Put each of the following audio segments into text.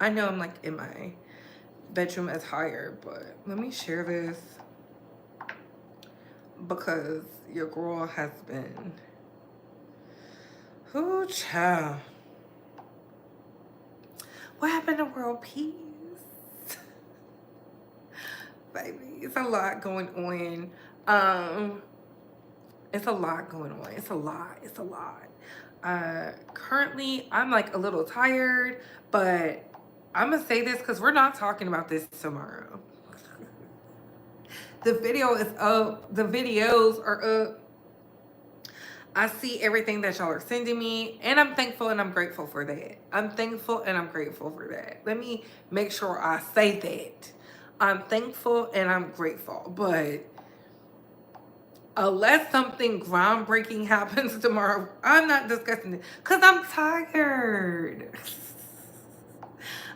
I know I'm like in my bedroom as higher, but let me share this because your girl has been, ooh, child. What happened to world peace? Baby, it's a lot going on. It's a lot going on. It's a lot. It's a lot. Currently, I'm like a little tired, but I'm gonna say this because we're not talking about this tomorrow. The video is up. The videos are up. I see everything that y'all are sending me, and I'm thankful and I'm grateful for that. I'm thankful and I'm grateful for that. Let me make sure I say that. I'm thankful and I'm grateful, but unless something groundbreaking happens tomorrow, I'm not discussing it because I'm tired.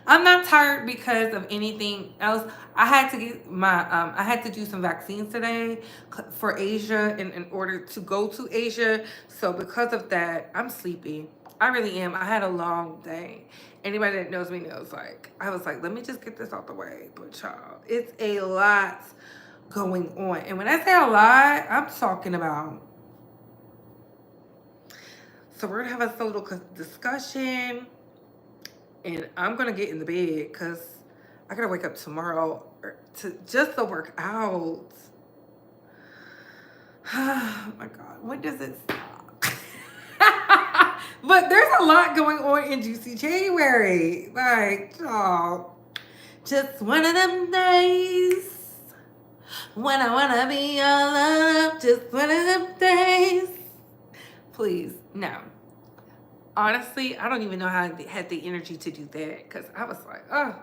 I'm not tired because of anything else. I had to get my I had to do some vaccines today for Asia in order to go to Asia. So because of that, I'm sleepy. I really am. I had a long day. Anybody that knows me knows, like, I was like, let me just get this out the way. But child, it's a lot going on. And when I say a lot, I'm talking about, so we're gonna have a little discussion, and I'm gonna get in the bed because I gotta wake up tomorrow to just to work out. Oh my God, when does it stop? But there's a lot going on in Juicy January. Like, oh, just one of them days when I wanna be all up. Just one of them days. Please, no. Honestly, I don't even know how I had the energy to do that because I was like, oh,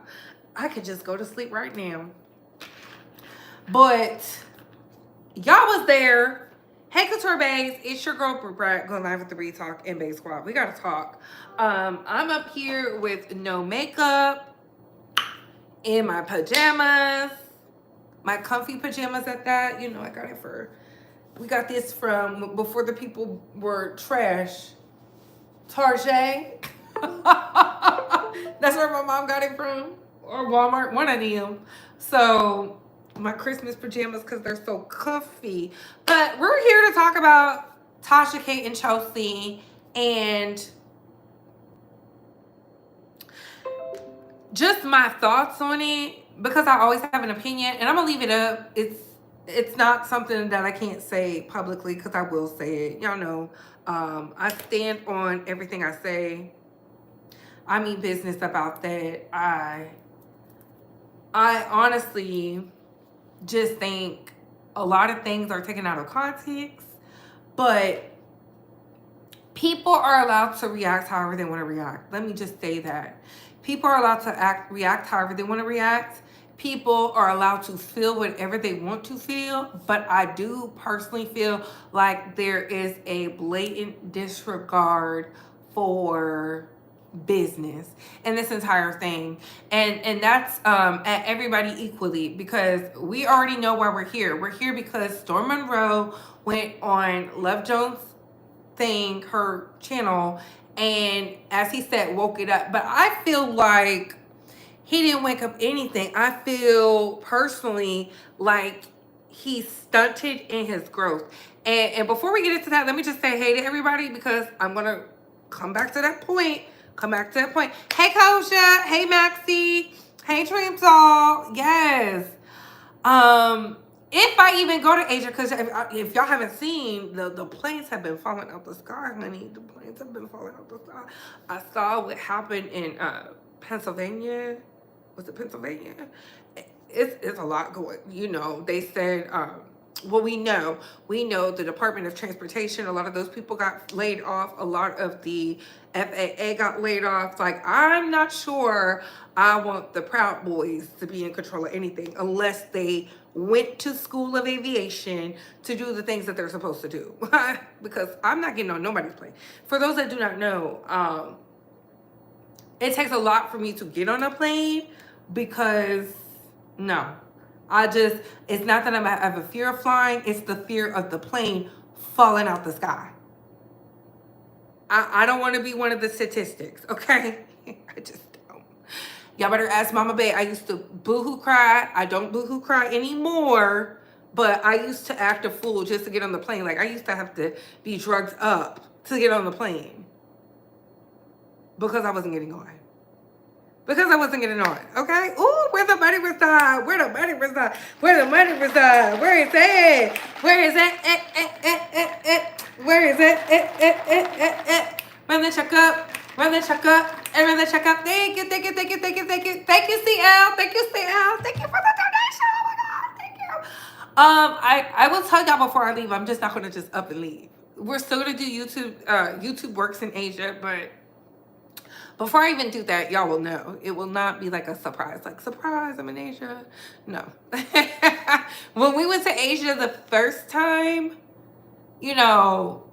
I could just go to sleep right now. But y'all was there. Hey, Couture Bays, it's your girl, Brett, going live with the Retalk and Bay Squad. We gotta talk. I'm up here with no makeup, in my pajamas, my comfy pajamas at that. You know, I got it we got this from before the people were trash. Target. That's where my mom got it from, or Walmart, one of them. So my Christmas pajamas because they're so comfy. But we're here to talk about Tasha K and Chelsea and just my thoughts on it because I always have an opinion, and I'm gonna leave it up. It's not something that I can't say publicly because I will say it. Y'all know, I stand on everything I say. I mean business about that. I honestly just think a lot of things are taken out of context, but people are allowed to react however they want to react. Let me just say that. People are allowed to react however they want to react. People are allowed to feel whatever they want to feel, but I do personally feel like there is a blatant disregard for business and this entire thing, and that's at everybody equally, because we already know why we're here because Storm Monroe went on Love Jones thing, her channel, and as he said, woke it up. But I feel like he didn't wake up anything. I feel personally like he stunted in his growth. And before we get into that, let me just say hey to everybody because I'm gonna come back to that point. Hey Kosha, hey Maxie, hey Dream Doll. Yes. If I even go to Asia, because if y'all haven't seen, the planes have been falling out the sky, honey. The planes have been falling out the sky. I saw what happened in Pennsylvania. Was it Pennsylvania? It's a lot going. You know, they said, well, we know the Department of Transportation, a lot of those people got laid off. A lot of the FAA got laid off. Like, I'm not sure I want the Proud Boys to be in control of anything unless they went to School of Aviation to do the things that they're supposed to do. Because I'm not getting on nobody's plane. For those that do not know, it takes a lot for me to get on a plane because, no. It's not that I have a fear of flying, it's the fear of the plane falling out the sky. I don't want to be one of the statistics, okay? I just don't. Y'all better ask Mama Bay. I used to boohoo cry. I don't boohoo cry anymore, but I used to act a fool just to get on the plane. Like, I used to have to be drugged up to get on the plane because I wasn't getting on. Because I wasn't getting on, okay? Ooh, where the money reside? Where the money reside? Where the money reside? Where is it? Where is it? Where is it? Run the check up. Run the check up. And run the check up. Thank you, thank you, thank you, thank you, thank you. Thank you, CL. Thank you, CL. Thank you for the donation. Oh my God, thank you. I will tell y'all before I leave, I'm just not gonna just up and leave. We're still gonna do YouTube. YouTube works in Asia, but before I even do that, y'all will know. It will not be like a surprise. Like, surprise, I'm in Asia. No. When we went to Asia the first time, you know,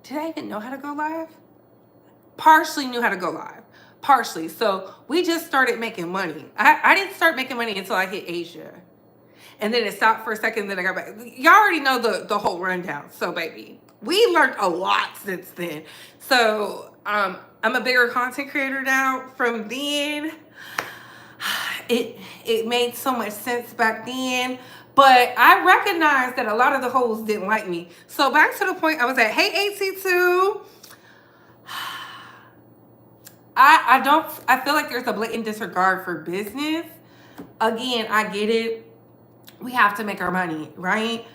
did I even know how to go live? Partially knew how to go live. Partially. So we just started making money. I didn't start making money until I hit Asia. And then it stopped for a second, then I got back. Y'all already know the whole rundown. So, baby, we learned a lot since then. So, I'm a bigger content creator now. From then, it made so much sense back then. But I recognized that a lot of the hoes didn't like me. So, back to the point, I was at, hey, AT2. I feel like there's a blatant disregard for business. Again, I get it. We have to make our money, right?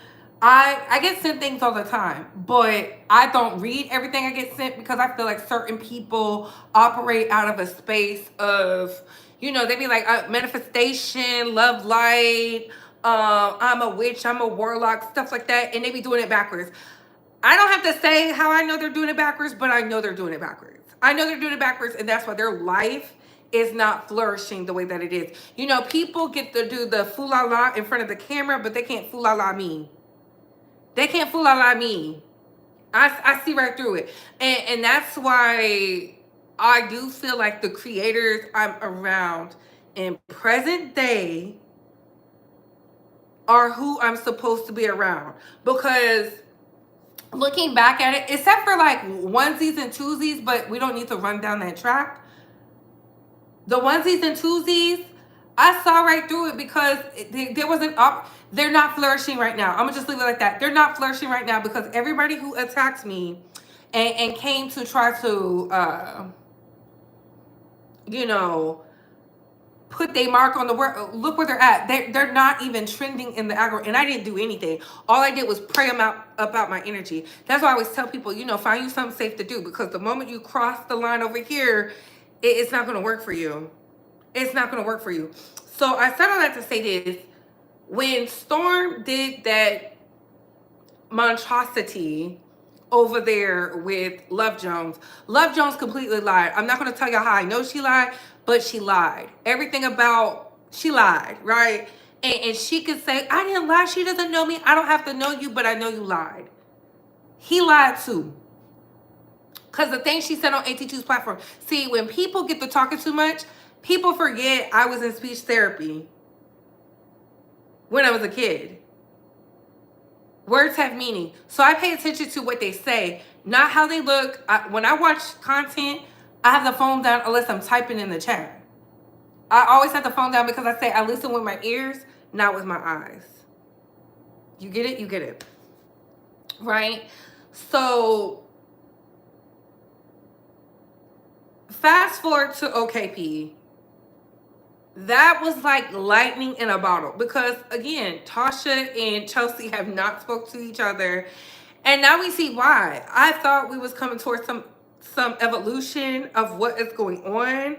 I get sent things all the time, but I don't read everything I get sent because I feel like certain people operate out of a space of, you know, they be like, manifestation, love light, I'm a witch, I'm a warlock, stuff like that, and they be doing it backwards. I don't have to say how I know they're doing it backwards, but I know they're doing it backwards. I know they're doing it backwards, and that's why their life is not flourishing the way that it is. You know, people get to do the fool-la-la in front of the camera, but they can't fool-la-la me. They can't fool-la-la me. I see right through it. And that's why I do feel like the creators I'm around in present day are who I'm supposed to be around. Because looking back at it, except for like onesies and twosies, but we don't need to run down that track. The onesies and twosies, I saw right through it because there was they're not flourishing right now. I'm gonna just leave it like that. They're not flourishing right now because everybody who attacked me and came to try to, you know, put their mark on the world. Look where they're at. They're not even trending in the algorithm. And I didn't do anything. All I did was pray them out about my energy. That's why I always tell people, you know, find you something safe to do. Because the moment you cross the line over here, it's not going to work for you. It's not going to work for you. So I said all that to say this. When Storm did that monstrosity over there with Love Jones completely lied. I'm not going to tell y'all how I know she lied, but she lied. Everything about, she lied, right? And she could say, I didn't lie. She doesn't know me. I don't have to know you, but I know you lied. He lied too. Because the thing she said on AT2's platform, see, when people get to talking too much, people forget I was in speech therapy when I was a kid. Words have meaning. So I pay attention to what they say, not how they look. When I watch content, I have the phone down unless I'm typing in the chat. I always have the phone down because I say I listen with my ears, not with my eyes. You get it? You get it. Right? So fast forward to OKP. That was like lightning in a bottle because, again, Tasha and Chelsea have not spoke to each other. And now we see why. I thought we was coming towards some evolution of what is going on.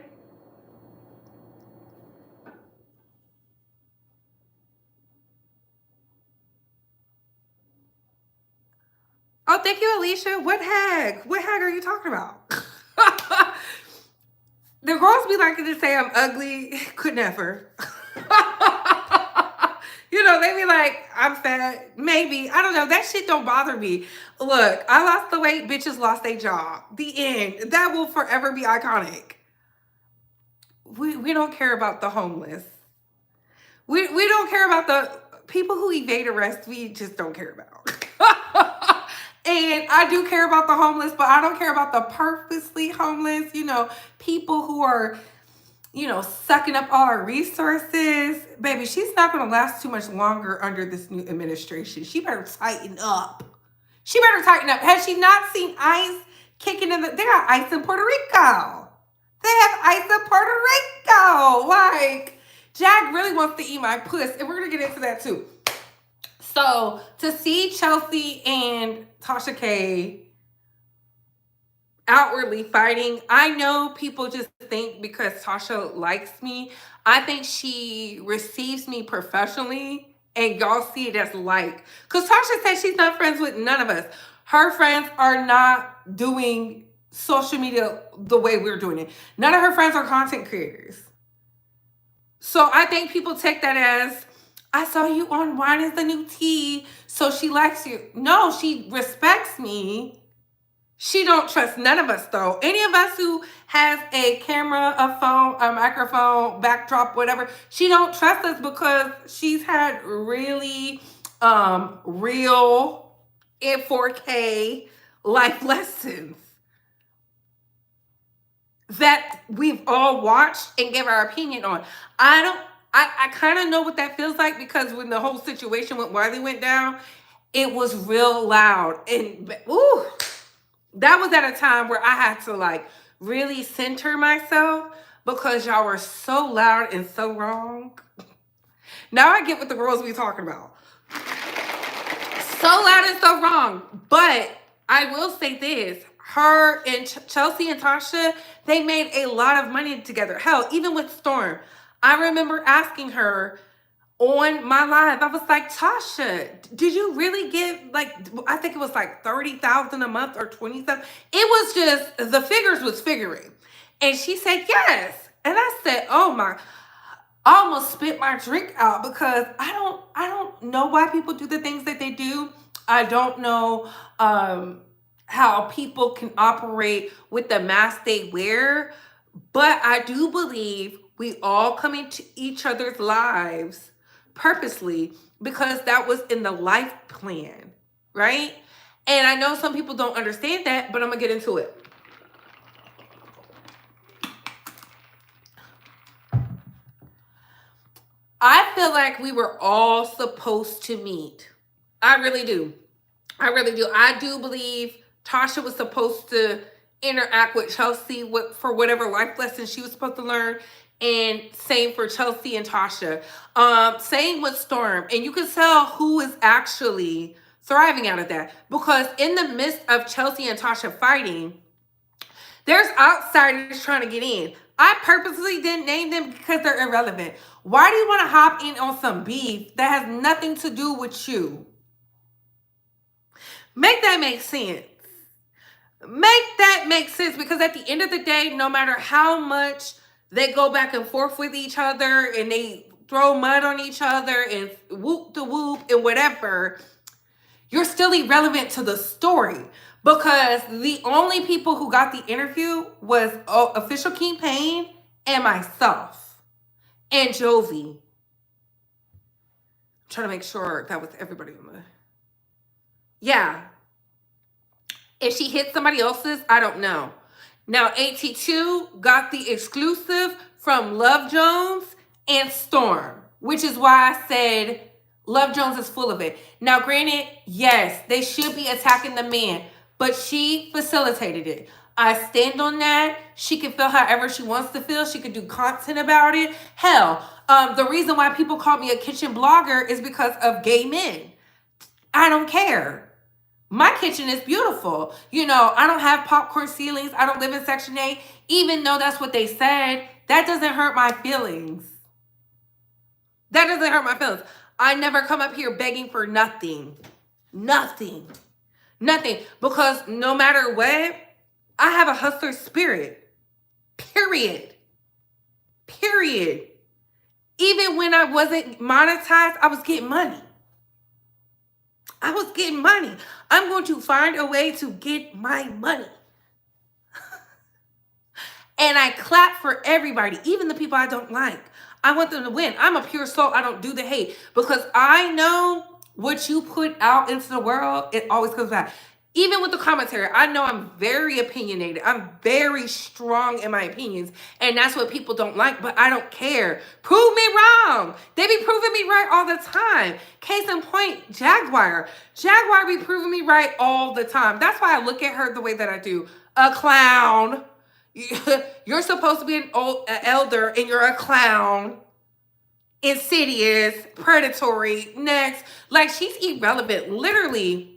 Oh, thank you, Alicia. What hag? What hag are you talking about? The girls be liking to say I'm ugly. Could never. You know, they be like, I'm fat. Maybe. I don't know. That shit don't bother me. Look, I lost the weight. Bitches lost their job. The end. That will forever be iconic. We don't care about the homeless. We don't care about the people who evade arrest. We just don't care about. And I do care about the homeless, but I don't care about the purposely homeless, people who are, sucking up all our resources. Baby, she's not going to last too much longer under this new administration. She better tighten up. She better tighten up. Has she not seen ICE kicking in they got ICE in Puerto Rico. They have ICE in Puerto Rico. Like, Jack really wants to eat my puss, and we're going to get into that too. So, to see Chelsea and Tasha K outwardly fighting, I know people just think because Tasha likes me, I think she receives me professionally, and y'all see it as like. Because Tasha said she's not friends with none of us. Her friends are not doing social media the way we're doing it. None of her friends are content creators. So I think people take that as, I saw you on Wine is the New Tea, so she likes you. No, she respects me. She don't trust none of us, though. Any of us who has a camera, a phone, a microphone, backdrop, whatever, she don't trust us because she's had really real in 4K life lessons that we've all watched and give our opinion on. I kind of know what that feels like, because when the whole situation with Wiley went down, it was real loud. And ooh, that was at a time where I had to like really center myself because y'all were so loud and so wrong. Now I get what the girls be talking about. So loud and so wrong. But I will say this. Her and Chelsea and Tasha, they made a lot of money together. Hell, even with Storm. I remember asking her on my live, I was like, Tasha, did you really get like, I think it was like 30,000 a month or 20,000. It was just, the figures was figuring. And she said, yes. And I said, oh my, I almost spit my drink out because I don't know why people do the things that they do. I don't know how people can operate with the mask they wear. But I do believe we all come into each other's lives purposely because that was in the life plan, right? And I know some people don't understand that, but I'm gonna get into it. I feel like we were all supposed to meet. I really do. I really do. I do believe Tasha was supposed to interact with Chelsea for whatever life lesson she was supposed to learn. And same for Chelsea and Tasha. Same with Storm. And you can tell who is actually thriving out of that. Because in the midst of Chelsea and Tasha fighting, there's outsiders trying to get in. I purposely didn't name them because they're irrelevant. Why do you want to hop in on some beef that has nothing to do with you? Make that make sense. Make that make sense, because at the end of the day, no matter how much they go back and forth with each other and they throw mud on each other and whoop the whoop and whatever, you're still irrelevant to the story, because the only people who got the interview was Official King Payne and myself and Jovi. I'm trying to make sure that was everybody on the... Yeah. If she hit somebody else's, I don't know. Now, AT2 got the exclusive from Love Jones and Storm, which is why I said Love Jones is full of it. Now, granted, yes, they should be attacking the man, but she facilitated it. I stand on that. She can feel however she wants to feel. She could do content about it. Hell, the reason why people call me a kitchen blogger is because of gay men. I don't care. My kitchen is beautiful. I don't have popcorn ceilings. I don't live in Section 8. Even though that's what they said, that doesn't hurt my feelings. That doesn't hurt my feelings. I never come up here begging for nothing. Nothing. Nothing. Because no matter what, I have a hustler spirit. Period. Period. Even when I wasn't monetized, I was getting money. I was getting money. I'm going to find a way to get my money. And I clap for everybody, even the people I don't like. I want them to win. I'm a pure soul. I don't do the hate, because I know what you put out into the world, it always comes back. Even with the commentary, I know I'm very opinionated. I'm very strong in my opinions. And that's what people don't like, but I don't care. Prove me wrong. They be proving me right all the time. Case in point, Jaguar. Jaguar be proving me right all the time. That's why I look at her the way that I do. A clown. You're supposed to be an elder and you're a clown. Insidious, predatory, next. Like, she's irrelevant. Literally,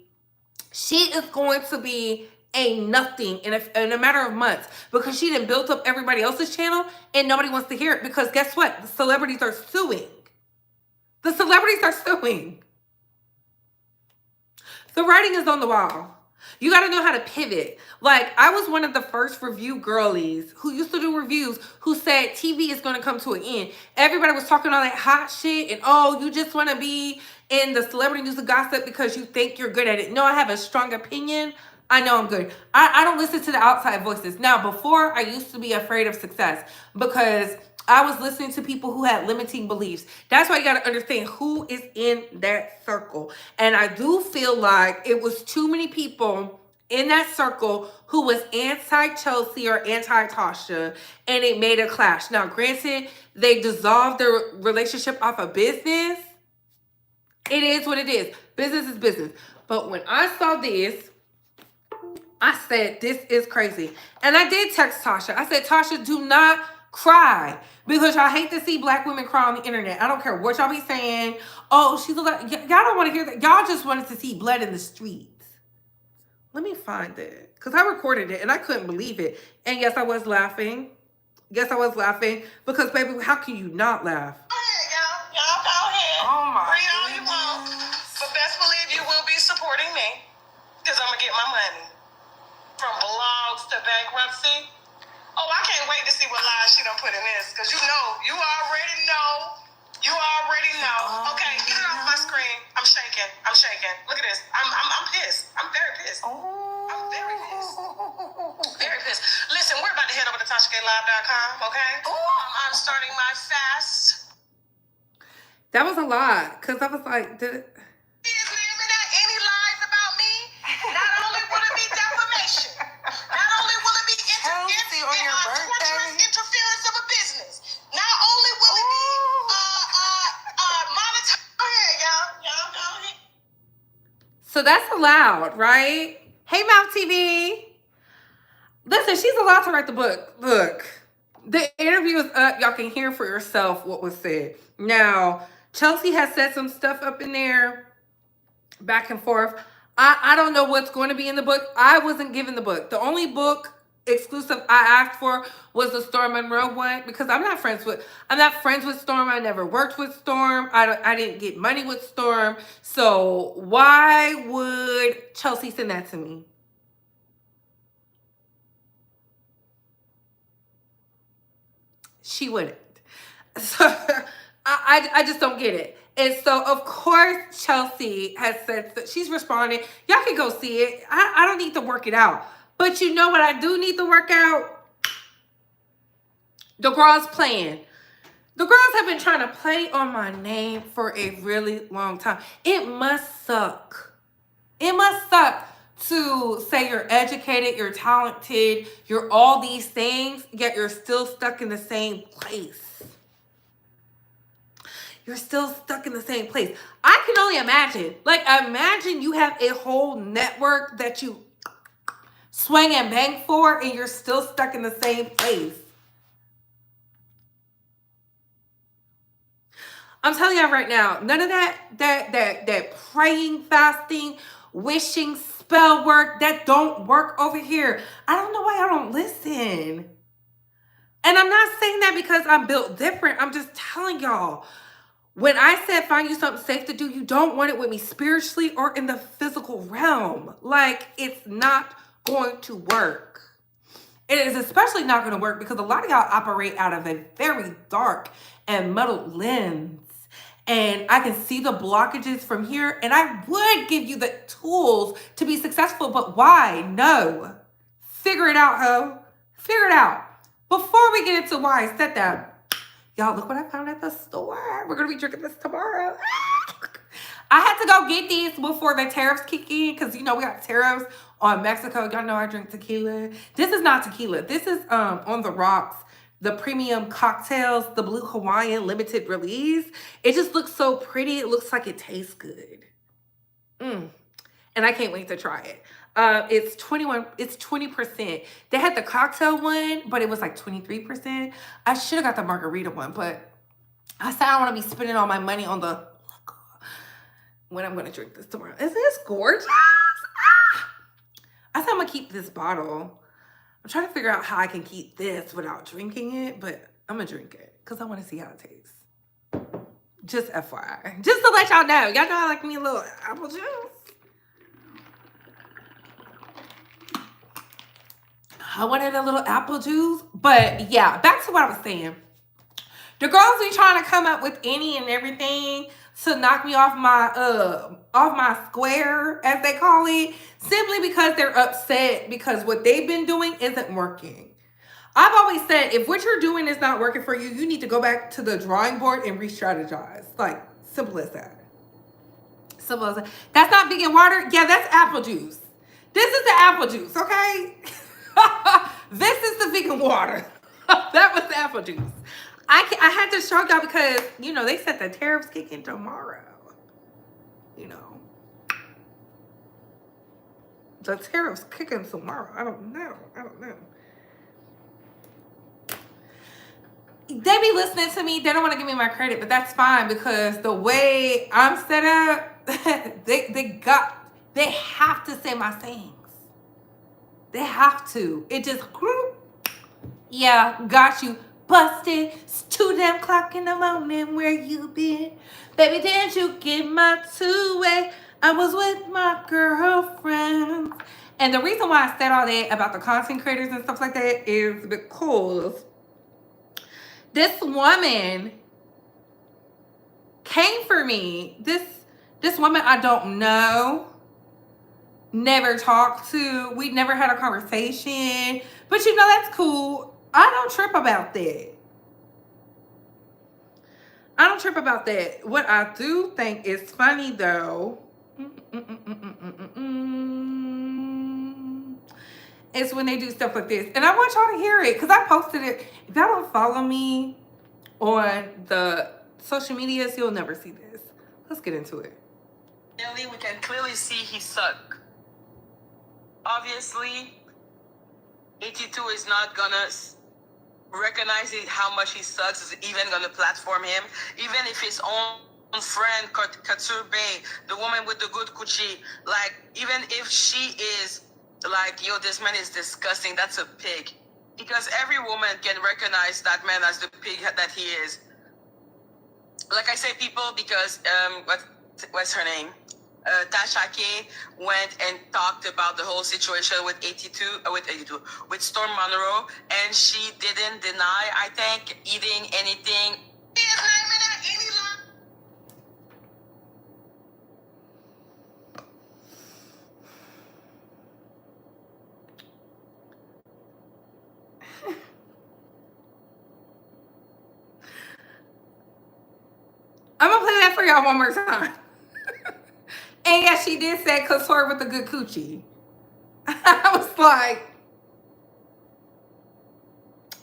she is going to be a nothing in a matter of months because she done built up everybody else's channel and nobody wants to hear it because guess what? The celebrities are suing. The celebrities are suing. The writing is on the wall. You got to know how to pivot. Like, I was one of the first review girlies who used to do reviews who said TV is going to come to an end. Everybody was talking all that hot shit and, oh, you just want to be in the celebrity news and gossip because you think you're good at it. No, I have a strong opinion. I know I'm good. I don't listen to the outside voices. Now, before, I used to be afraid of success because I was listening to people who had limiting beliefs. That's why you got to understand who is in that circle. And I do feel like it was too many people in that circle who was anti-Chelsea or anti-Tasha, and it made a clash. Now, granted, they dissolved their relationship off of business. It is what it is. Business is business. But when I saw this, I said, this is crazy. And I did text Tasha. I said, Tasha, do not cry because y'all hate to see black women cry on the internet. I don't care what y'all be saying. Oh, she's a lot. Y'all don't want to hear that. Y'all just wanted to see blood in the streets. Let me find it because I recorded it and I couldn't believe it. And yes, I was laughing. Yes, I was laughing because, baby, how can you not laugh? Go ahead, y'all. Y'all go ahead. Oh my Read all you want. But best believe you will be supporting me because I'm going to get my money. From blogs to bankruptcy. Oh, I can't wait to see what lies she done put in this because you already know. You already know. Okay, get it off my screen. I'm shaking. Look at this. I'm pissed. I'm very pissed. I'm very pissed. Very pissed. Listen, we're about to head over to TashaKLive.com, okay? I'm starting my fast. That was a lot because I was like, Any lies about me, not only will it be defamation, not only will it be torturous interference of a business, not only will it be monetary. Y'all go ahead. So that's allowed, right? Hey, Mouth TV. Listen, she's allowed to write the book. Look, the interview is up. Y'all can hear for yourself what was said. Now, Chelsea has said some stuff up in there, back and forth. I don't know what's going to be in the book. I wasn't given the book. The only book exclusive I asked for was the Storm Monroe one because I'm not friends with Storm. I never worked with Storm. I didn't get money with Storm. So why would Chelsea send that to me? She wouldn't. So I just don't get it. And so, of course, Chelsea has said that she's responding. Y'all can go see it. I don't need to work it out. But you know what I do need to work out? The girls playing. The girls have been trying to play on my name for a really long time. It must suck. It must suck to say you're educated, you're talented, you're all these things, yet you're still stuck in the same place. You're still stuck in the same place. I can only imagine. Like, imagine you have a whole network that you swing and bang for, and you're still stuck in the same place. I'm telling y'all right now, none of that praying, fasting, wishing, spell work, that don't work over here. I don't know why I don't listen. And I'm not saying that because I'm built different. I'm just telling y'all. When I said find you something safe to do, you don't want it with me spiritually or in the physical realm. Like, it's not going to work. It is especially not going to work because a lot of y'all operate out of a very dark and muddled lens. And I can see the blockages from here. And I would give you the tools to be successful. But why? No. Figure it out, ho. Figure it out. Before we get into why I said that, y'all, look what I found at the store. We're going to be drinking this tomorrow. I had to go get these before the tariffs kick in because, you know, we got tariffs on Mexico. Y'all know I drink tequila. This is not tequila. This is on the rocks. The premium cocktails, the Blue Hawaiian limited release. It just looks so pretty. It looks like it tastes good. And I can't wait to try it. It's 20%. They had the cocktail one, but it was like 23%. I should have got the margarita one, but I said I don't want to be spending all my money on the when I'm gonna drink this tomorrow. Isn't this gorgeous? I said I'm gonna keep this bottle. I'm trying to figure out how I can keep this without drinking it, but I'm gonna drink it because I want to see how it tastes. Just FYI. Just to let y'all know. Y'all know I like me a little apple juice. I wanted a little apple juice. But yeah, back to what I was saying. The girls be trying to come up with any and everything to knock me off my square, as they call it, simply because they're upset because what they've been doing isn't working. I've always said, if what you're doing is not working for you, you need to go back to the drawing board and re-strategize. Like, simple as that. Simple as that. That's not vegan water. Yeah, that's apple juice. This is the apple juice, okay? This is the vegan water. That was the apple juice. I had to show y'all because, you know, they said the tariffs kick in tomorrow. You know. The tariffs kick in tomorrow. I don't know. They be listening to me. They don't want to give me my credit, but that's fine because the way I'm set up, they have to say my sayings. They have to. It just, yeah, got you. Busted. It's 2 damn o'clock in the morning. Where you been? Baby, didn't you get my two-way? I was with my girlfriend. And the reason why I said all that about the content creators and stuff like that is because this woman came for me. This woman I don't know, never talked to. We never had a conversation. But you know, that's cool. I don't trip about that. What I do think is funny, though, is when they do stuff like this. And I want y'all to hear it, because I posted it. If y'all don't follow me on the social medias, you'll never see this. Let's get into it. We can clearly see he suck. Obviously, 82 is not gonna recognize how much he sucks, is even gonna platform him, even if his own friend Couture, the woman with the good Couture, like, even if she is like, yo, this man is disgusting, that's a pig, because every woman can recognize that man as the pig that he is. Like I say, people, because what's her name? Tasha K went and talked about the whole situation with with Storm Monroe, and she didn't deny, I think, eating anything. I'm gonna play that for y'all one more time. And yes, she did say Couture with the good coochie. I was like,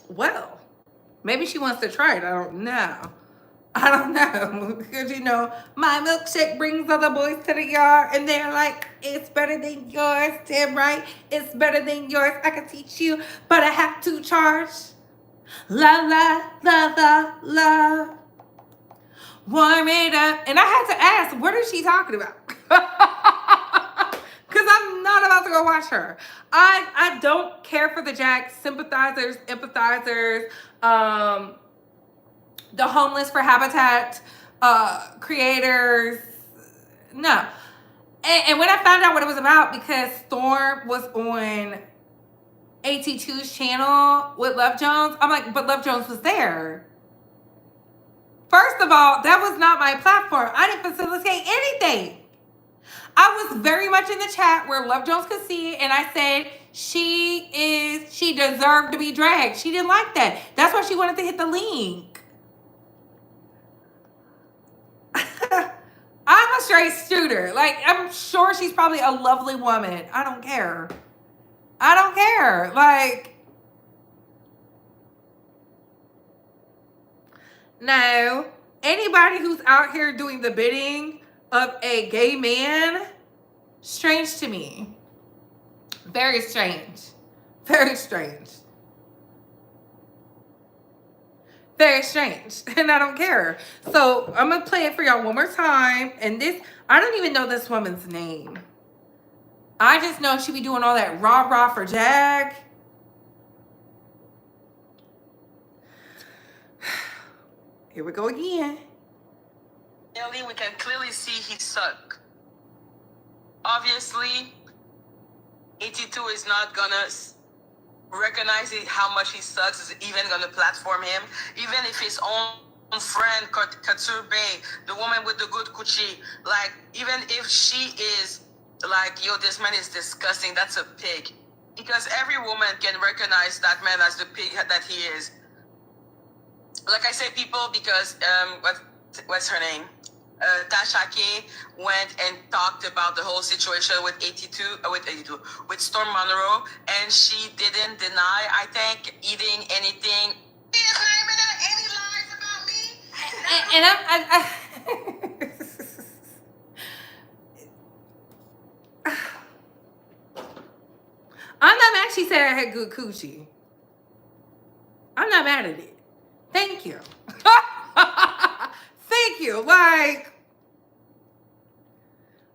well, maybe she wants to try it. I don't know. Because, you know, my milkshake brings other boys to the yard and they're like, it's better than yours. Damn right. It's better than yours. I can teach you, but I have to charge. La, la, la, la, la. Warm it up. And I had to ask, what is she talking about? Because I'm not about to go watch her. I don't care for the Jack sympathizers, empathizers, the homeless for habitat creators. No. And when I found out what it was about, because Storm was on 82's channel with Love Jones, I'm like, but Love Jones was there. First of all, that was not my platform. I didn't facilitate anything. I was very much in the chat where Love Jones could see it, and I said she deserved to be dragged. She didn't like that. That's why she wanted to hit the link. I'm a straight shooter. Like, I'm sure she's probably a lovely woman. I don't care. I don't care. Like, no. Anybody who's out here doing the bidding of a gay man, strange to me. Very strange. Very strange. Very strange. And I don't care. So I'm going to play it for y'all one more time. And this, I don't even know this woman's name. I just know she be doing all that rah-rah for Jag. Here we go again. We can clearly see he suck. Obviously, 82 is not gonna recognize how much he sucks, is even gonna platform him. Even if his own friend, Couture, the woman with the good Couture, like, even if she is like, yo, this man is disgusting, that's a pig. Because every woman can recognize that man as the pig that he is. Like I say, people, because what's her name? Tasha K went and talked about the whole situation with with Storm Monroe, and she didn't deny, I think, eating anything. He is naming any lies about me. And I'm not mad she said I had good coochie. I'm not mad at it. Thank you. Thank you. Like,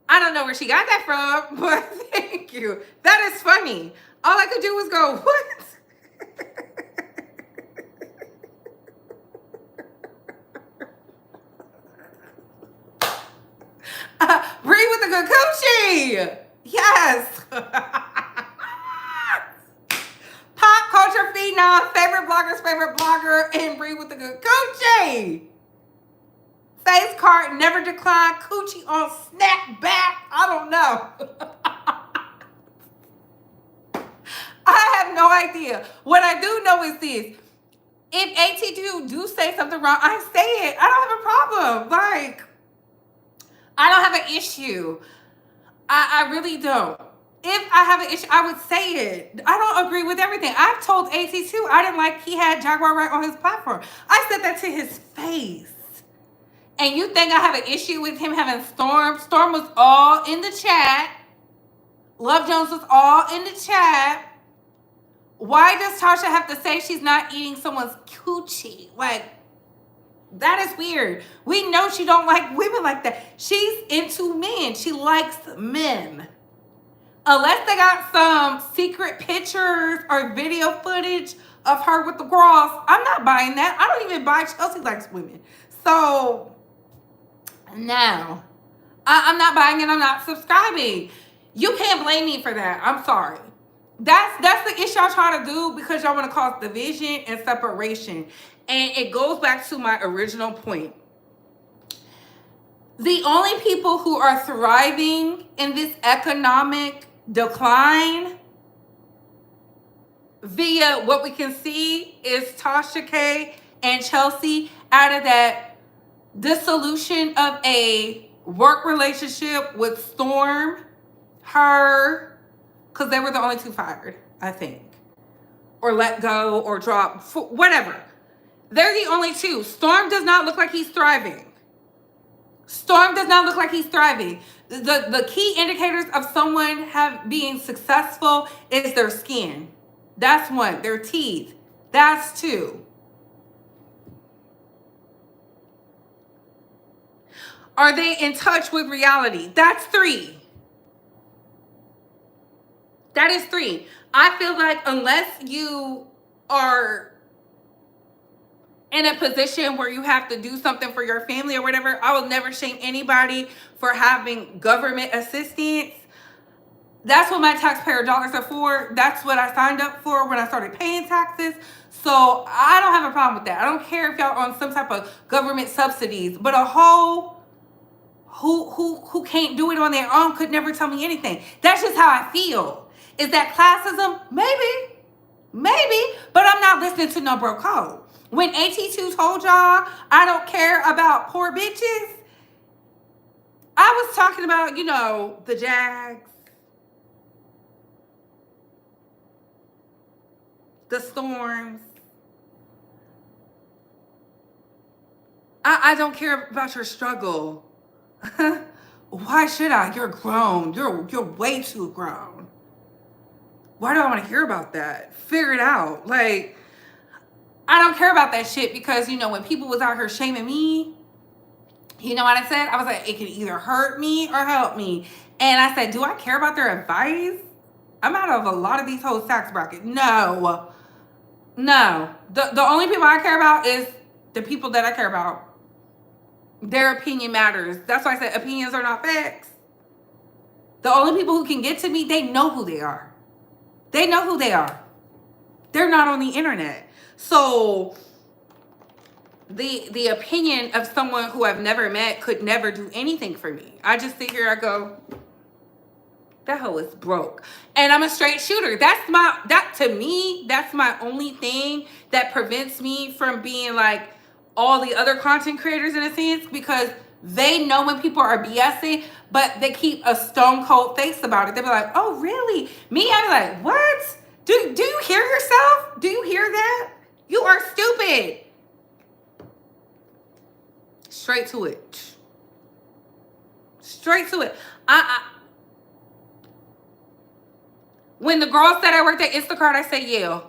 I don't know where she got that from, but thank you. That is funny. All I could do was go, what? Breathe with the good coochie. Yes. Pop culture phenom, favorite blogger's favorite blogger, and breathe with the good coochie. Face card never decline, coochie on snapback. I don't know. I have no idea. What I do know is this. If ATD do say something wrong, I say it. I don't have a problem. Like, I don't have an issue. I really don't. If I have an issue, I would say it. I don't agree with everything. I've told AT2 I didn't like he had Jaguar right on his platform. I said that to his face. And you think I have an issue with him having Storm? Storm was all in the chat. Love Jones was all in the chat. Why does Tasha have to say she's not eating someone's coochie? Like, that is weird. We know she don't like women like that. She's into men. She likes men. Unless they got some secret pictures or video footage of her with the girls, I'm not buying that. I don't even buy Chelsea likes women. So, no. I'm not buying it. I'm not subscribing. You can't blame me for that. I'm sorry. That's the issue y'all try to do because y'all want to cause division and separation. And it goes back to my original point. The only people who are thriving in this economic decline via what we can see is Tasha K and Chelsea out of that dissolution of a work relationship with Storm, her, because they were the only two fired, I think, or let go or drop, whatever. They're the only two. Storm does not look like he's thriving. Storm does not look like he's thriving. The key indicators of someone being successful is their skin. That's one. Their teeth. That's two. Are they in touch with reality? That's three. That is three. I feel like unless you are in a position where you have to do something for your family or whatever, I will never shame anybody for having government assistance. That's what my taxpayer dollars are for. That's what I signed up for when I started paying taxes. So I don't have a problem with that. I don't care if y'all on some type of government subsidies, but a hoe who can't do it on their own could never tell me anything. That's just how I feel. Is that classism? Maybe, but I'm not listening to no bro code. When AT2 told y'all I don't care about poor bitches, I was talking about, you know, the Jags, the Storms. I don't care about your struggle. Why should I? You're grown. You're way too grown. Why do I want to hear about that? Figure it out. Like, I don't care about that shit because, you know, when people was out here shaming me, you know what I said? I was like, it can either hurt me or help me. And I said, do I care about their advice? I'm out of a lot of these whole tax brackets. No. No. The only people I care about is the people that I care about. Their opinion matters. That's why I said opinions are not facts. The only people who can get to me, they know who they are. They know who they are. They're not on the internet. So the opinion of someone who I've never met could never do anything for me. I just sit here, I go, that hoe is broke. And I'm a straight shooter. That to me, that's my only thing that prevents me from being like all the other content creators in a sense, because they know when people are BSing, but they keep a stone cold face about it. They be like, oh, really? Me, I be like, what? Do you hear yourself? Do you hear that? You are stupid. Straight to it. Straight to it. When the girl said I worked at Instacart, I said, yeah.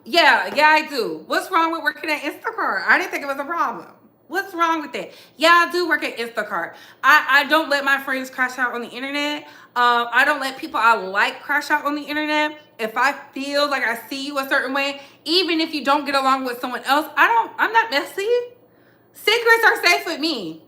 yeah, I do. What's wrong with working at Instacart? I didn't think it was a problem. What's wrong with that? Yeah, I do work at Instacart. I don't let my friends crash out on the internet. I don't let people I like crash out on the internet. If I feel like I see you a certain way, even if you don't get along with someone else, I'm not messy. Secrets are safe with me.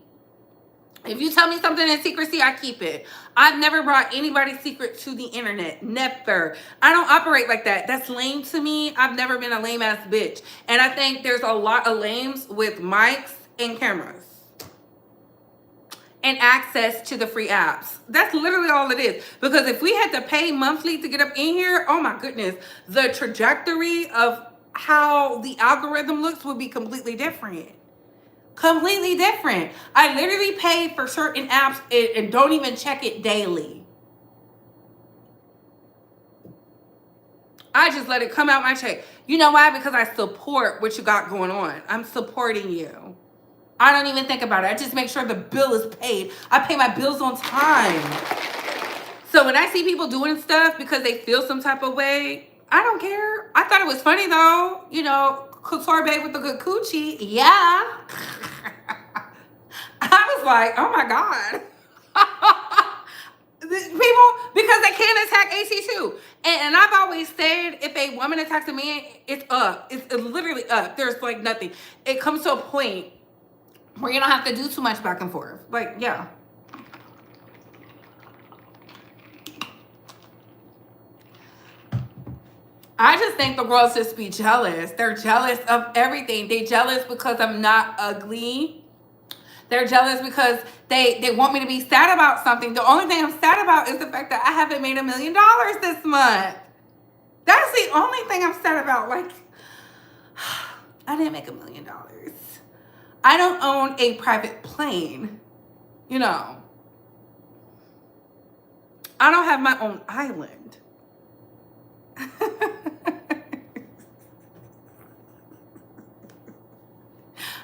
If you tell me something in secrecy, I keep it. I've never brought anybody's secret to the internet. Never. I don't operate like that. That's lame to me. I've never been a lame ass bitch. And I think there's a lot of lames with mics and cameras and access to the free apps. That's literally all it is. Because if we had to pay monthly to get up in here, oh my goodness, the trajectory of how the algorithm looks would be completely different. Completely different. I literally pay for certain apps and don't even check it daily. I just let it come out my check. You know why? Because I support what you got going on. I'm supporting you. I don't even think about it. I just make sure the bill is paid. I pay my bills on time. So when I see people doing stuff because they feel some type of way, I don't care. I thought it was funny though. You know, Couture babe with the good coochie. Yeah. I was like, oh my God. People, because they can't attack AC too. And I've always said, if a woman attacks a man, it's up. It's literally up. There's like nothing. It comes to a point where you don't have to do too much back and forth. Like, yeah. I just think the girls just be jealous. They're jealous of everything. They jealous because I'm not ugly. They're jealous because they want me to be sad about something. The only thing I'm sad about is the fact that I haven't made $1 million this month. That's the only thing I'm sad about. Like, I didn't make $1 million. I don't own a private plane. You know. I don't have my own island.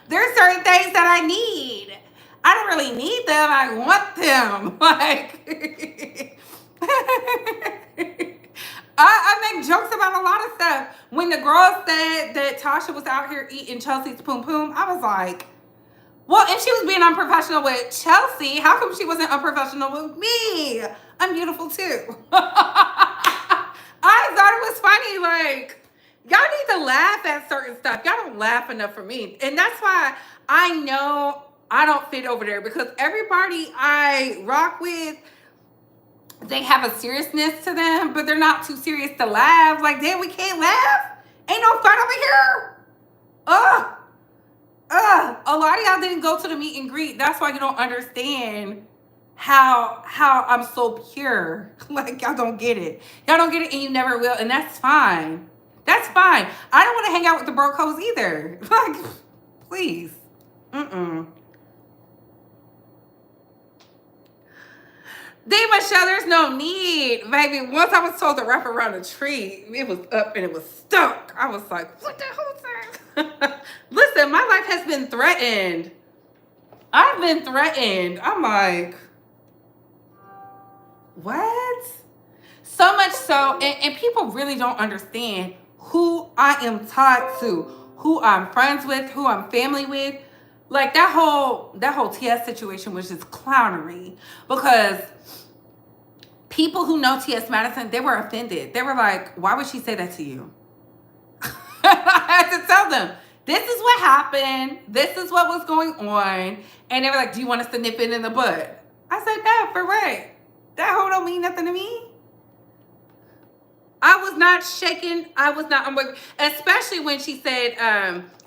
There's certain things that I need. I don't really need them. I want them. Like, I make jokes about a lot of stuff. When the girl said that Tasha was out here eating Chelsea's poom poom, I was like, well, if she was being unprofessional with Chelsea, how come she wasn't unprofessional with me? I'm beautiful too. I thought it was funny. Like, y'all need to laugh at certain stuff. Y'all don't laugh enough for me. And that's why I know I don't fit over there, because everybody I rock with, they have a seriousness to them, but they're not too serious to laugh. Like, damn, we can't laugh? Ain't no fun over here? A lot of y'all didn't go to the meet and greet. That's why you don't understand how I'm so pure. Like, y'all don't get it. Y'all don't get it, and you never will, and that's fine. That's fine. I don't want to hang out with the broke hoes either. Like, please. Michelle, there's no need, baby. Once I was told to wrap around a tree, it was up and it was stuck. I was like, what the hell is that? Listen, my life has been threatened. I've been threatened. I'm like, what? So much so, and people really don't understand who I am tied to, who I'm friends with, who I'm family with. Like that whole TS situation was just clownery, because people who know T.S. Madison, they were offended. They were like, why would she say that to you? I had to tell them, this is what happened. This is what was going on. And they were like, do you want us to nip it in the bud? I said, no, for what? That hoe don't mean nothing to me. I was not shaking. Especially when she said,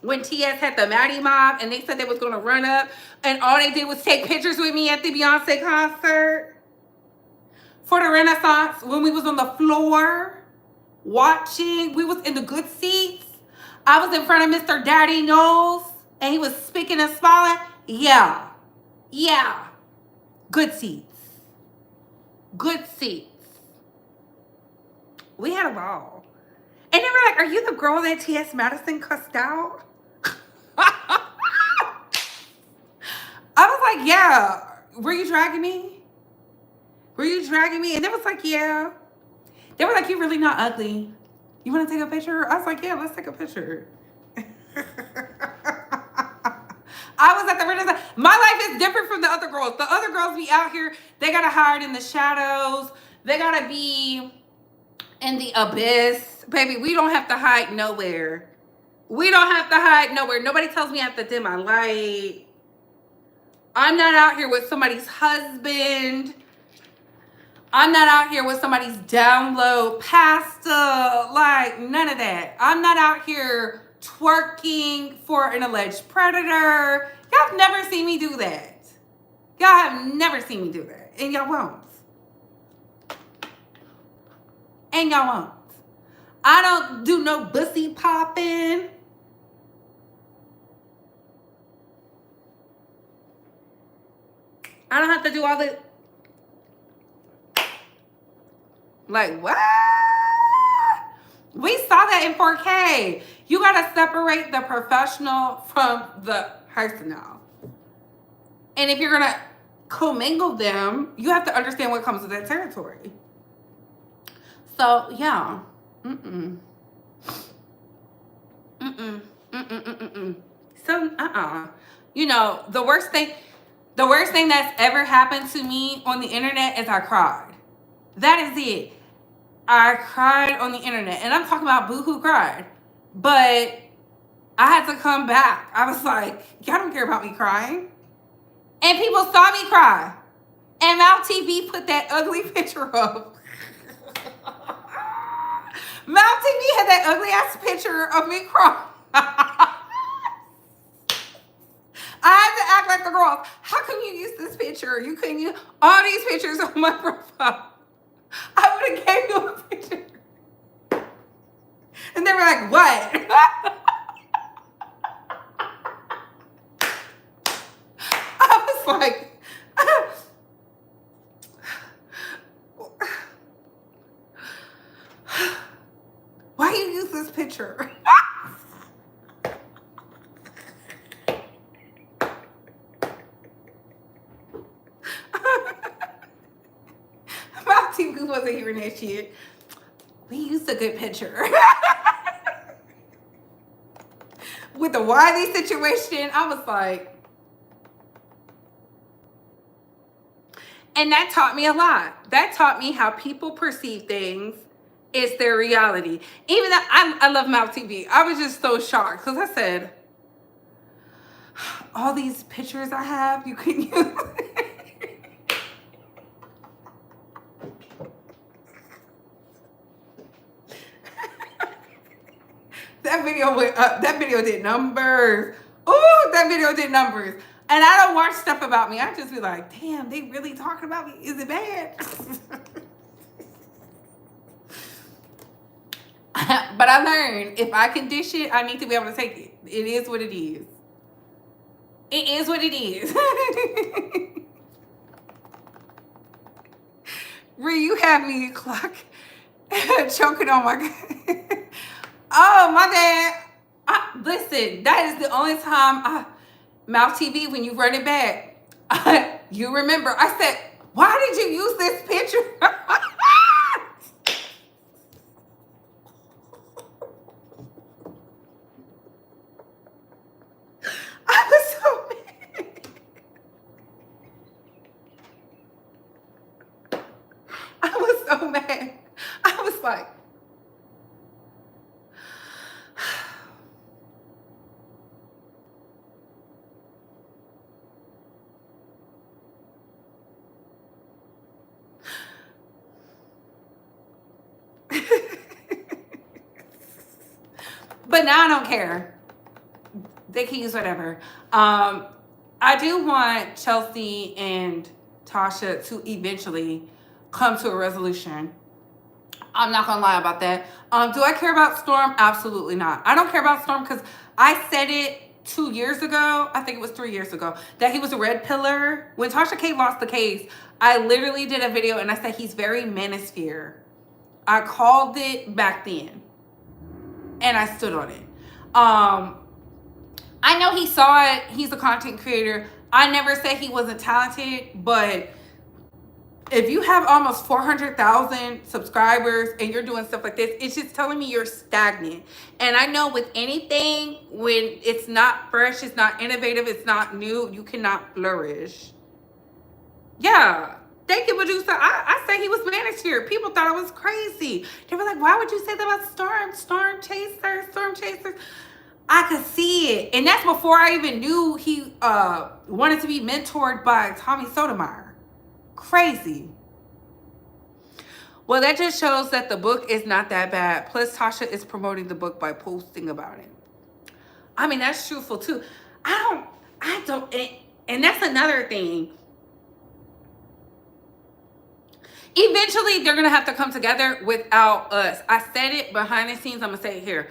when T.S. had the Maddie mob and they said they was going to run up and all they did was take pictures with me at the Beyonce concert for the Renaissance, when we was on the floor watching. We was in the good seats. I was in front of Mr. Daddy Knows and he was speaking and smiling. Yeah. Good seats. Good seats. We had a ball. And they were like, are you the girl that T.S. Madison cussed out? I was like, yeah. Were you dragging me? And they was like, yeah. They were like, you're really not ugly. You want to take a picture? I was like, yeah, let's take a picture. I was at the Renaissance. My life is different from the other girls. The other girls be out here. They got to hide in the shadows. They got to be in the abyss. Baby, we don't have to hide nowhere. Nobody tells me I have to dim my light. I'm not out here with somebody's husband. I'm not out here with somebody's download pasta. Like, none of that. I'm not out here twerking for an alleged predator. Y'all have never seen me do that. And y'all won't. I don't do no bussy popping. I don't have to do all the... Like, what? We saw that in 4K. You got to separate the professional from the personal. And if you're going to commingle them, you have to understand what comes with that territory. So, yeah. So, You know, the worst thing that's ever happened to me on the internet is I cried. That is it. I cried on the internet. And I'm talking about boohoo cried. But I had to come back. I was like, y'all don't care about me crying. And people saw me cry. And Mal TV put that ugly picture up. Mal TV had that ugly ass picture of me crying. I had to act like the girls. How come you use this picture? You couldn't use all these pictures on my profile. I would have gave you a picture. And they were like, what? I was like, why you use this picture? Who wasn't hearing that shit? We used a good picture. With the Wiley situation, I was like, and that taught me a lot. That taught me how people perceive things is their reality. Even though I love Mal TV, I was just so shocked because I said, all these pictures I have, you can use. That video went up. That video did numbers. Ooh, that video did numbers. And I don't watch stuff about me. I just be like, damn, they really talking about me. Is it bad? But I learned if I can dish it, I need to be able to take it. It is what it is. It is what it is. Ree, you have me clock choking on my. Oh my dad. Listen, that is the only time Mouth TV when you run it back. You remember I said, why did you use this picture? I was so mad. I was so mad. I was like, but now I don't care. They can use whatever. I do want Chelsea and Tasha to eventually come to a resolution. I'm not gonna lie about that. Do I care about Storm? Absolutely not. I don't care about Storm because I said it 2 years ago. I think it was 3 years ago that he was a red pillar. When Tasha K lost the case, I literally did a video and I said he's very manosphere. I called it back then, and I stood on it. I know he saw it. He's a content creator. I never said he wasn't talented, but if you have almost 400,000 subscribers and you're doing stuff like this, it's just telling me you're stagnant. And I know with anything, when it's not fresh, it's not innovative, it's not new, you cannot flourish. Yeah. Thank you, Medusa. I said he was manosphere. People thought I was crazy. They were like, why would you say that about Storm? Storm chasers. I could see it. And that's before I even knew he wanted to be mentored by Tommy Sotomayor. Crazy. Well, that just shows that the book is not that bad. Plus, Tasha is promoting the book by posting about it. I mean, that's truthful too. I don't, and that's another thing. Eventually, they're going to have to come together without us. I said it behind the scenes. I'm going to say it here.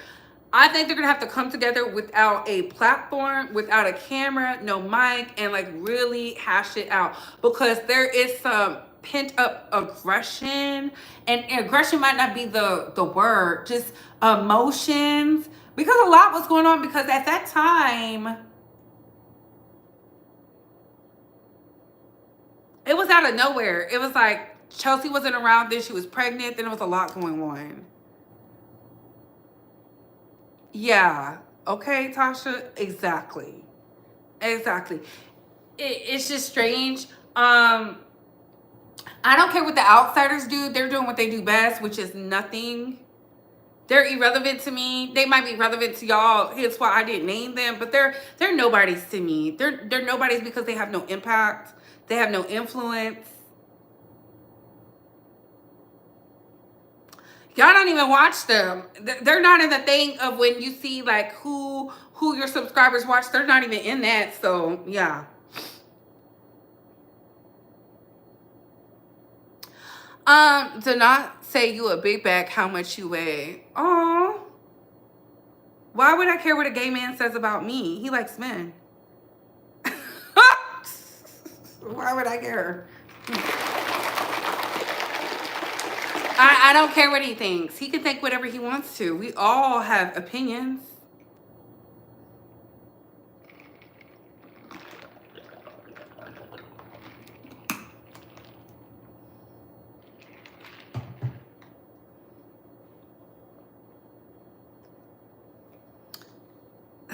I think they're going to have to come together without a platform, without a camera, no mic, and like really hash it out. Because there is some pent up aggression. And aggression might not be the word, just emotions. Because a lot was going on because at that time, it was out of nowhere. It was like, Chelsea wasn't around then. She was pregnant. Then there was a lot going on. Yeah. Okay, Tasha. Exactly. It's just strange. I don't care what the outsiders do. They're doing what they do best, which is nothing. They're irrelevant to me. They might be relevant to y'all. Here's why I didn't name them. But they're nobodies to me. They're nobodies because they have no impact. They have no influence. Y'all don't even watch them. They're not in the thing of when you see like who your subscribers watch. They're not even in that. So yeah. Do not say you a big bag, how much you weigh. Oh, why would I care what a gay man says about me? He likes men. Why would I care? I don't care what he thinks. He can think whatever he wants to. We all have opinions.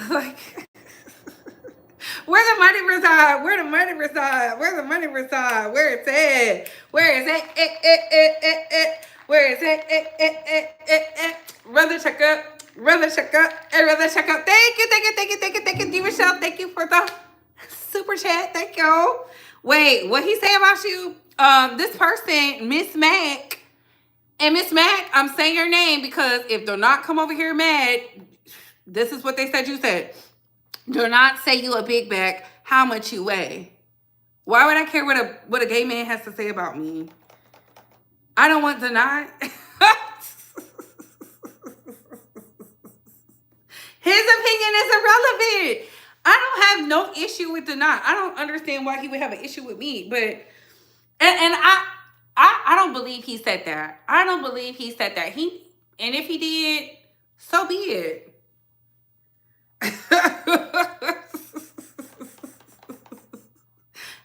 Like, where the money reside? Where the money reside? Where the money reside? Where it's at? Where is it? Where is it? Rather check up. Rather check up. And rather check up. Thank you, Diva Shell. Thank you for the super chat. Thank you. Wait, what he say about you? This person, Miss Mac. And Miss Mac, I'm saying your name because if they're not come over here mad, this is what they said you said. Do not say you a big bag, how much you weigh. Why would I care what a gay man has to say about me? I don't want to deny. His opinion is irrelevant. I don't have no issue with deny. I don't understand why he would have an issue with me, but and I don't believe he said that. I don't believe he said that. And if he did, so be it.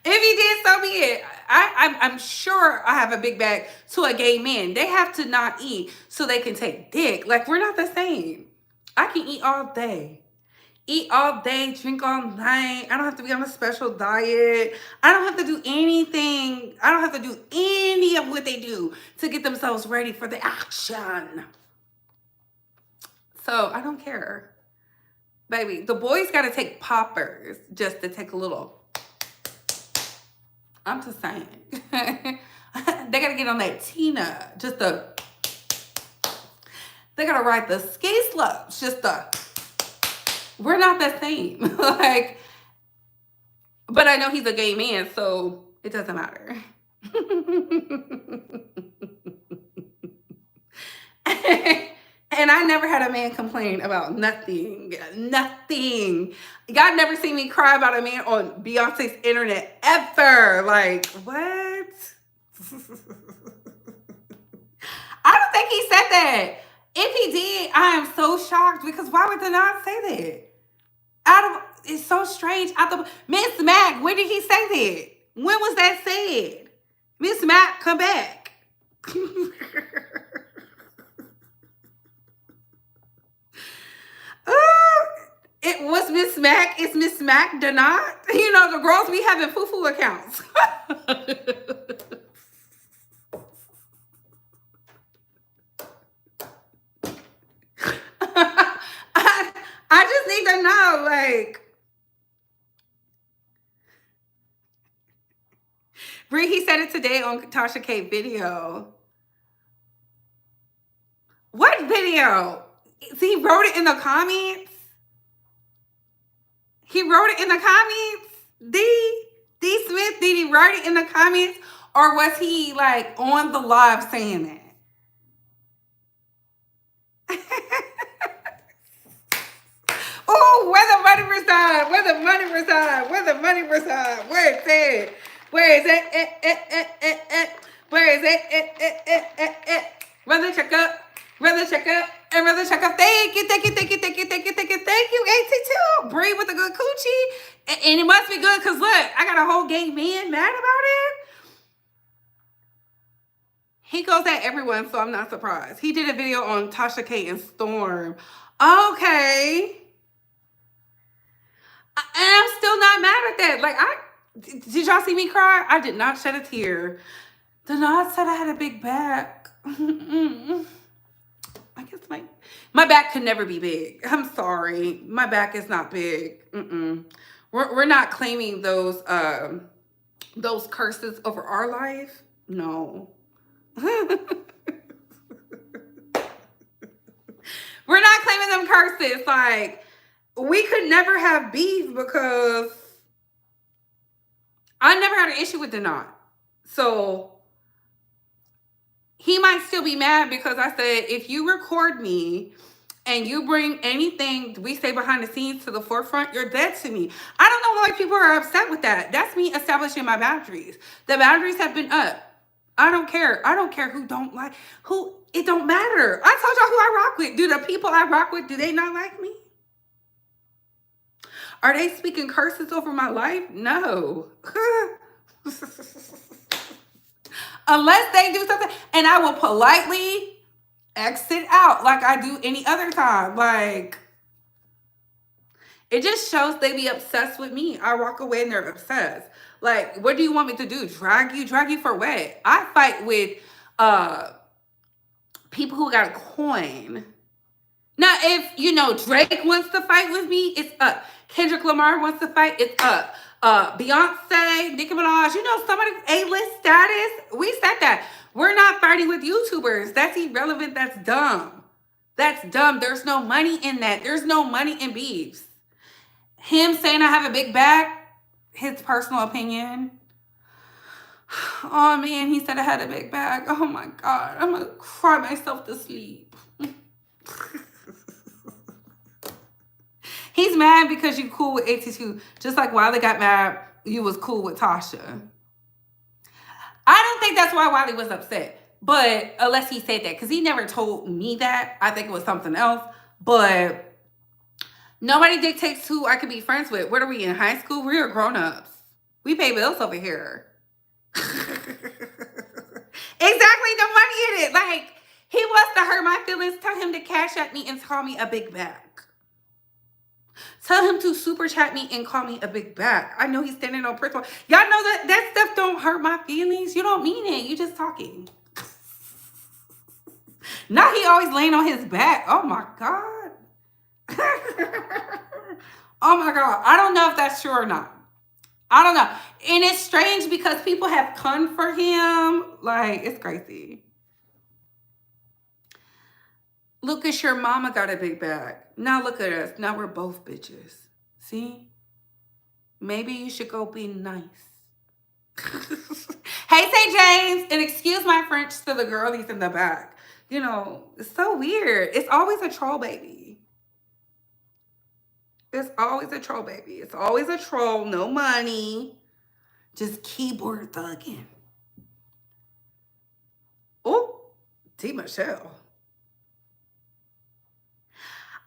If he did, so be it. I'm sure I have a big bag to a gay man. They have to not eat so they can take dick. Like, we're not the same. I can eat all day. Eat all day, drink all night. I don't have to be on a special diet. I don't have to do anything. I don't have to do any of what they do to get themselves ready for the action. So I don't care. Baby, the boys got to take poppers just to take a little. I'm just saying. They got to get on that Tina. Just the. They got to ride the ski slopes. Just the. We're not the same. Like, but I know he's a gay man, so it doesn't matter. And I never had a man complain about nothing. Nothing. God never seen me cry about a man on Beyonce's internet ever. Like, what? I don't think he said that. If he did, I am so shocked, because why would they not say that? It's so strange. Miss Mac, when did he say that? When was that said? Miss Mac, come back. It was Miss Mac. It's Miss Mac Donat. You know, the girls be having foo-foo accounts. I just need to know, like, Bree, he said it today on Tasha K video. What video? He wrote it in the comments. He wrote it in the comments. D Smith, did he write it in the comments, or was he like on the live saying that? Oh, where the money reside? Where the money reside? Where the money reside? Where is it? Where is it? Where is it? Brother, check up. Brother, check up. And brother, check up. Thank you, thank you, thank you, thank you, thank you, thank you, thank you, 82. Bree with a good coochie. And it must be good, because look, I got a whole gay man mad about it. He goes at everyone, so I'm not surprised. He did a video on Tasha K and Storm. Okay. And I'm still not mad at that. Like, did y'all see me cry? I did not shed a tear. Denard said I had a big back. I guess my back could never be big. I'm sorry. My back is not big. We're not claiming those curses over our life. No. We're not claiming them curses. Like, we could never have beef, because I never had an issue with Denard. So he might still be mad because I said, if you record me and you bring anything we say behind the scenes to the forefront, you're dead to me. I don't know why people are upset with that. That's me establishing my boundaries. The boundaries have been up. I don't care. I don't care who don't like, who, it don't matter. I told y'all who I rock with. Do the people I rock with, do they not like me? Are they speaking curses over my life? No. Unless they do something, and I will politely exit out like I do any other time. Like, it just shows they be obsessed with me. I walk away and they're obsessed. Like, what do you want me to do? Drag you? Drag you for what? I fight with people who got a coin. Now, if, you know, Drake wants to fight with me, it's up. Kendrick Lamar wants to fight, it's up. Beyonce, Nicki Minaj, you know, somebody A-list status. We said that. We're not fighting with YouTubers. That's irrelevant. That's dumb. That's dumb. There's no money in that. There's no money in beefs. Him saying I have a big back, his personal opinion. Oh, man, he said I had a big back. Oh, my God. I'm going to cry myself to sleep. He's mad because you cool with 82. Just like Wiley got mad, you was cool with Tasha. I don't think that's why Wiley was upset. But unless he said that, because he never told me that. I think it was something else. But nobody dictates who I could be friends with. What are we in high school? We are grown-ups. We pay bills over here. Exactly, the money in it. Like, he wants to hurt my feelings. Tell him to cash at me and call me a big bag. Tell him to super chat me and call me a big bag. I know he's standing on principle. Y'all know that stuff don't hurt my feelings. You don't mean it. You just talking. Now he always laying on his back. Oh my God. Oh my God. I don't know if that's true or not. I don't know. And it's strange because people have come for him. Like, it's crazy. Lucas, your mama got a big bag. Now look at us. Now we're both bitches. See? Maybe you should go be nice. Hey, St. James, and excuse my French to the girlies in the back. You know, it's so weird. It's always a troll baby. It's always a troll baby. It's always a troll. No money. Just keyboard thugging. Oh, T. Michelle.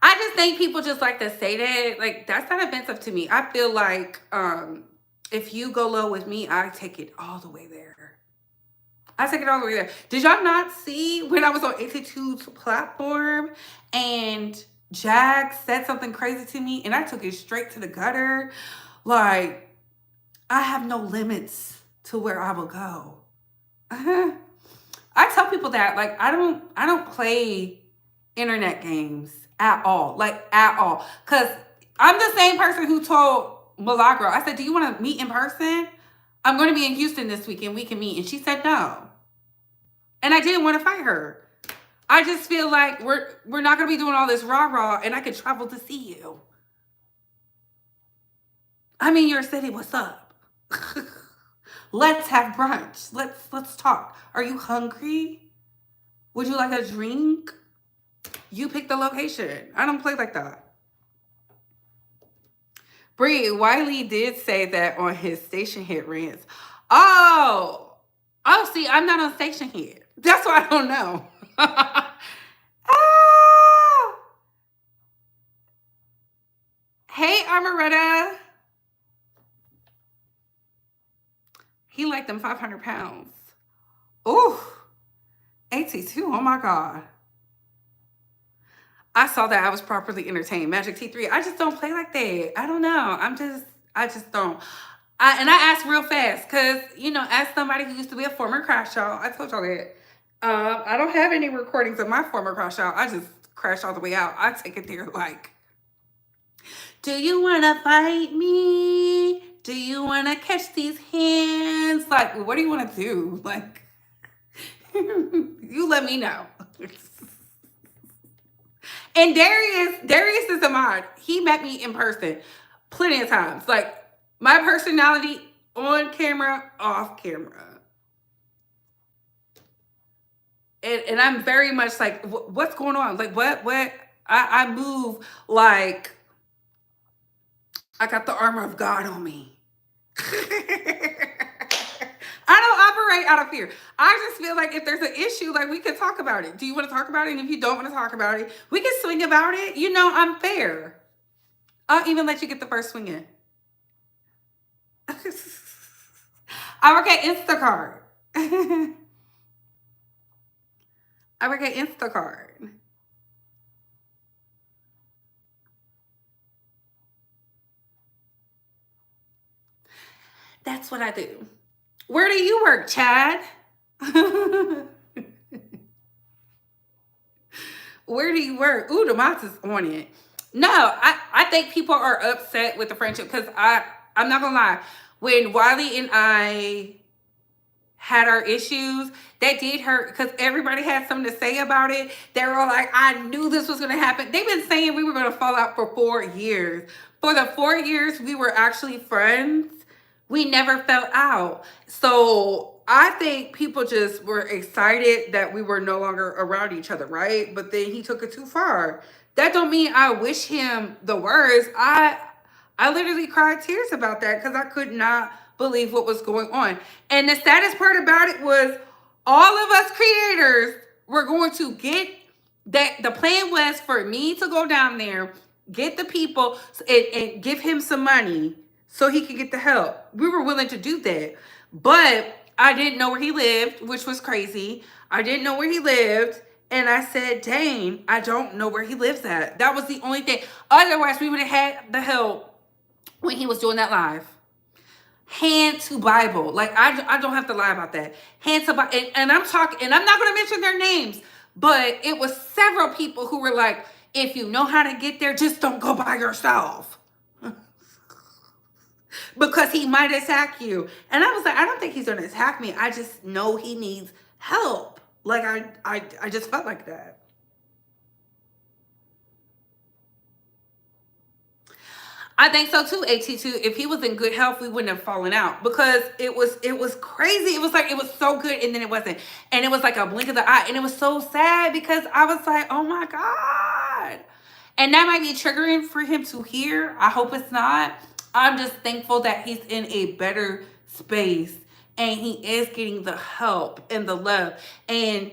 I just think people just like to say that. Like, that's not offensive to me. I feel like if you go low with me, I take it all the way there. I take it all the way there. Did y'all not see when I was on 82's platform and Jag said something crazy to me and I took it straight to the gutter? Like, I have no limits to where I will go. I tell people that, like, I don't play internet games at all. Like, at all. Because I'm the same person who told Milagro, I said, do you want to meet in person? I'm going to be in Houston this weekend. We can meet. And she said no. And I didn't want to fight her. I just feel like we're not going to be doing all this rah-rah and I could travel to see you. I'm in your city. What's up? Let's have brunch. Let's talk. Are you hungry? Would you like a drink? You pick the location. I don't play like that. Bree, Wiley did say that on his Station Hit rants. Oh, see, I'm not on Station Hit. That's why I don't know. Oh. Hey, Amaretta. He liked them 500 pounds. Ooh, 82. Oh my God. I saw that. I was properly entertained. Magic T3. I just don't play like that. I don't know. I just don't. And I asked real fast because, you know, as somebody who used to be a former crash out, I told y'all that. I don't have any recordings of my former crash out. I just crash all the way out. I take it there like, do you want to fight me? Do you want to catch these hands? Like, what do you want to do? Like, you let me know. And Darius is a mod. He met me in person plenty of times. Like, my personality on camera, off camera. And I'm very much like, what's going on? Like, what? I move like I got the armor of God on me. I don't operate out of fear. I just feel like if there's an issue, like, we could talk about it. Do you want to talk about it? And if you don't want to talk about it, we can swing about it. You know, I'm fair. I'll even let you get the first swing in. I work at Instacart. I work at Instacart. That's what I do. Where do you work, Chad? Where do you work? Ooh, the mouse is on it. No, I think people are upset with the friendship because I'm not gonna lie. When Wiley and I had our issues, that did hurt because everybody had something to say about it. They were all like, I knew this was gonna happen. They've been saying we were gonna fall out for 4 years. For the 4 years we were actually friends, we never fell out. So I think people just were excited that we were no longer around each other, right? But then he took it too far. That don't mean I wish him the worst. I literally cried tears about that because I could not believe what was going on. And the saddest part about it was all of us creators were going to get that. The plan was for me to go down there, get the people, and give him some money so he could get the help. We were willing to do that. But I didn't know where he lived, which was crazy. I didn't know where he lived. And I said, dang, I don't know where he lives at. That was the only thing. Otherwise, we would have had the help when he was doing that live. Hand to Bible. Like, I don't have to lie about that. Hand to Bible. And I'm talking, and I'm not going to mention their names, but it was several people who were like, if you know how to get there, just don't go by yourself. Because he might attack you. And I was like, I don't think he's going to attack me. I just know he needs help. Like, I just felt like that. I think so too, AT2. If he was in good health, we wouldn't have fallen out, because it was crazy. It was like, it was so good and then it wasn't. And it was like a blink of the eye. And it was so sad because I was like, oh my God. And that might be triggering for him to hear. I hope it's not. I'm just thankful that he's in a better space and he is getting the help and the love. And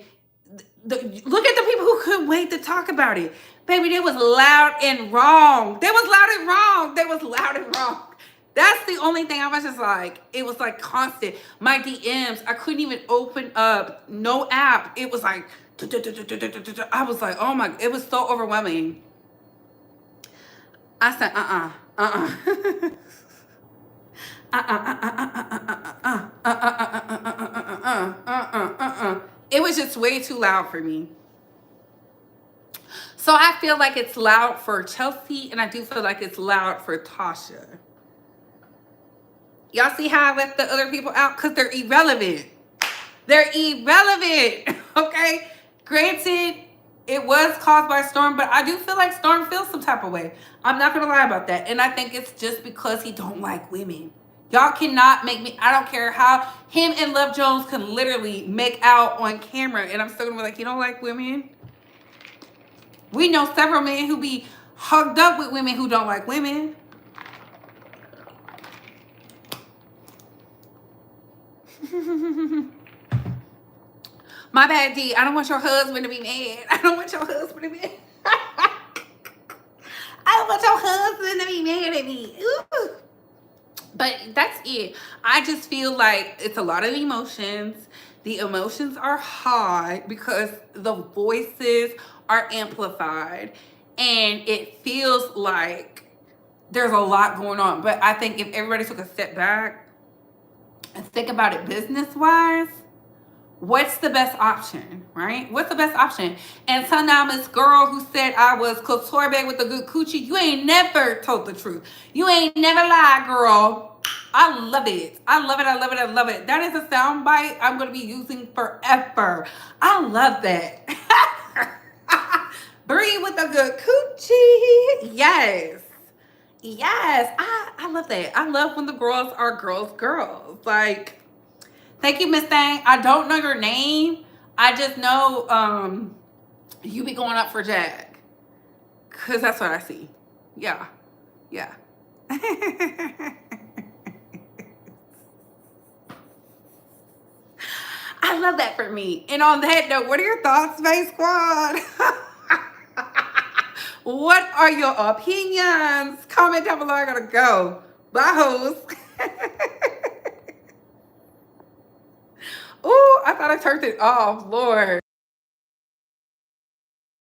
look at the people who couldn't wait to talk about it. Baby, they was loud and wrong. They was loud and wrong. They was loud and wrong. That's the only thing. I was just like, it was like constant. My DMs, I couldn't even open up no app. It was like, I was like, oh my, it was so overwhelming. I said, It was just way too loud for me. So I feel like it's loud for Chelsea, and I do feel like it's loud for Tasha. Y'all see how I left the other people out? Because they're irrelevant. They're irrelevant, okay? Granted, it was caused by Storm, but I do feel like Storm feels some type of way. I'm not going to lie about that. And I think it's just because he don't like women. Y'all cannot make me, I don't care how him and Love Jones can literally make out on camera, and I'm still going to be like, you don't like women? We know several men who be hugged up with women who don't like women. My bad, D. I don't want your husband to be mad. I don't want your husband to be mad. I don't want your husband to be mad at me. Ooh. But that's it. I just feel like it's a lot of emotions. The emotions are high because the voices are amplified. And it feels like there's a lot going on. But I think if everybody took a step back and think about it business-wise, what's the best option, right? What's the best option? And so now this girl who said I was Couture bag with a good coochie, you ain't never told the truth. You ain't never lied, girl. I love it. I love it. I love it. I love it. That is a sound bite I'm going to be using forever. I love that. Breathe with a good coochie. Yes. Yes. I love that. I love when the girls are girls. Like, thank you, Miss Thang. I don't know your name. I just know you be going up for Jack. Because that's what I see. Yeah. Yeah. I love that for me. And on that note, what are your thoughts, Space Squad? What are your opinions? Comment down below. I gotta go. Bye, hoes. Ooh, I thought I turned it off. Lord.